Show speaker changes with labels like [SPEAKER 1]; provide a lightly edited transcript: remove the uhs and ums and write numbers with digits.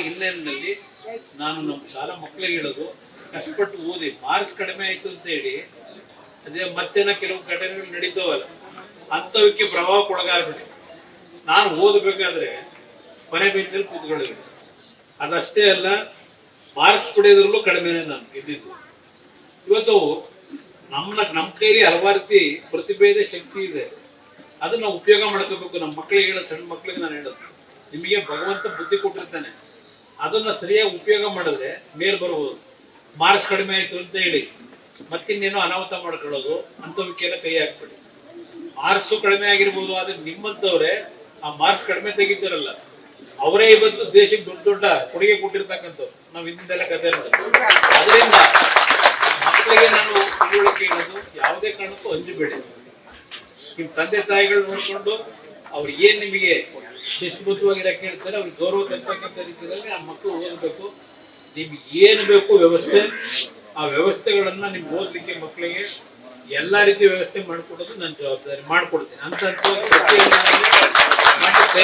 [SPEAKER 1] ಹಿನ್ನೆಲೆಯಲ್ಲಿ ನಾನು ನಮ್ಮ ಶಾಲಾ ಮಕ್ಕಳಿಗೆ ಹೇಳೋದು, ಕಷ್ಟಪಟ್ಟು ಓದಿ. ಮಾರ್ಕ್ಸ್ ಕಡಿಮೆ ಆಯ್ತು ಅಂತ ಹೇಳಿ ಅದೇ ಮತ್ತೇನ ಕೆಲವು ಘಟನೆಗಳು ನಡೀತಾವಲ್ಲ, ಅಂಥವಕ್ಕೆ ಪ್ರಭಾವಕ್ಕೊಳಗಾಗ್ಬಿಡಿ. ನಾನು ಓದಬೇಕಾದ್ರೆ ಕೊನೆ ಬೆಂಚಲ್ಲಿ ಕೂತ್ಕೊಳ್ಳಿದೆ. ಅದಷ್ಟೇ ಅಲ್ಲ, ಮಾರ್ಕ್ಸ್ ಪಡೆಯೋದ್ರಲ್ಲೂ ಕಡಿಮೆನೆ ನಾನು ಗೆದ್ದಿದ್ದು. ಇವತ್ತು ನಮ್ಮ ಕೈಲಿ ಹಲವಾರು ರೀತಿ ಪ್ರತಿಭೆ ಇದೆ, ಶಕ್ತಿ ಇದೆ. ಅದನ್ನ ನಾವು ಉಪಯೋಗ ಮಾಡ್ಕೋಬೇಕು. ನಮ್ಮ ಮಕ್ಕಳಿಗೆ ಹೇಳೋದು, ಸಣ್ಣ ಮಕ್ಕಳಿಗೆ ನಾನು ಹೇಳೋದು, ನಿಮಗೆ ಭಗವಂತ ಬುದ್ಧಿ ಕೊಟ್ಟಿರ್ತಾನೆ, ಅದನ್ನ ಸರಿಯಾಗಿ ಉಪಯೋಗ ಮಾಡಿದ್ರೆ ಮೇಲ್ ಬರ್ಬೋದು. ಮಾರ್ಕ್ಸ್ ಕಡಿಮೆ ಆಯ್ತು ಅಂತ ಹೇಳಿ ಮತ್ತಿನ್ನೇನೋ ಅನಾಹುತ ಮಾಡ್ಕೊಳ್ಳೋದು, ಅಂಥವಕ್ಕೆಲ್ಲ ಕೈ ಹಾಕ್ಬಿಡಿ. ಮಾರ್ಕ್ಸು ಕಡಿಮೆ ಆಗಿರ್ಬೋದು, ಆದ್ರೆ ನಿಮ್ಮಂಥವ್ರೆ ಆ ಮಾರ್ಕ್ಸ್ ಕಡಿಮೆ ತೆಗಿತಾರಲ್ಲ, ಅವರೇ ಇವತ್ತು ದೇಶಕ್ಕೆ ದೊಡ್ಡ ದೊಡ್ಡ ಕೊಡುಗೆ ಕೊಟ್ಟಿರ್ತಕ್ಕಂಥವ್ರು. ನಾವು ಹಿಂದೆಲ್ಲ ಕತೆ ಅದರಿಂದ ಮಕ್ಕಳಿಗೆ ನಾನು ತಿಳುವಳಿಕೆ ಇರೋದು, ಯಾವುದೇ ಕಾರಣಕ್ಕೂ ಅಂಜಬೇಡಿ. ನಿಮ್ಮ ತಂದೆ ತಾಯಿಗಳು ನೋಡ್ಕೊಂಡು ಅವ್ರು ಏನ್ ನಿಮಗೆ ಶಿಸ್ತುಬದ್ಧವಾಗಿರಕ್ಕೆ ಹೇಳ್ತಾರೆ, ಅವ್ರಿಗೆ ಗೌರವ ತರ್ತಕ್ಕಂಥ ರೀತಿಯಲ್ಲಿ ಆ ಮಕ್ಕಳು ಓದಬೇಕು. ನಿಮ್ಗೆ ಏನು ಬೇಕು ವ್ಯವಸ್ಥೆ, ಆ ವ್ಯವಸ್ಥೆಗಳನ್ನ ನಿಮ್ಗೆ ಓದ್ಲಿಕ್ಕೆ ಮಕ್ಕಳಿಗೆ ಎಲ್ಲಾ ರೀತಿ ವ್ಯವಸ್ಥೆ ಮಾಡಿಕೊಡೋದು ನನ್ನ ಜವಾಬ್ದಾರಿ. ಮಾಡ್ಕೊಡ್ತೀನಿ ಅಂತ ಪ್ರತಿಯೊಂದು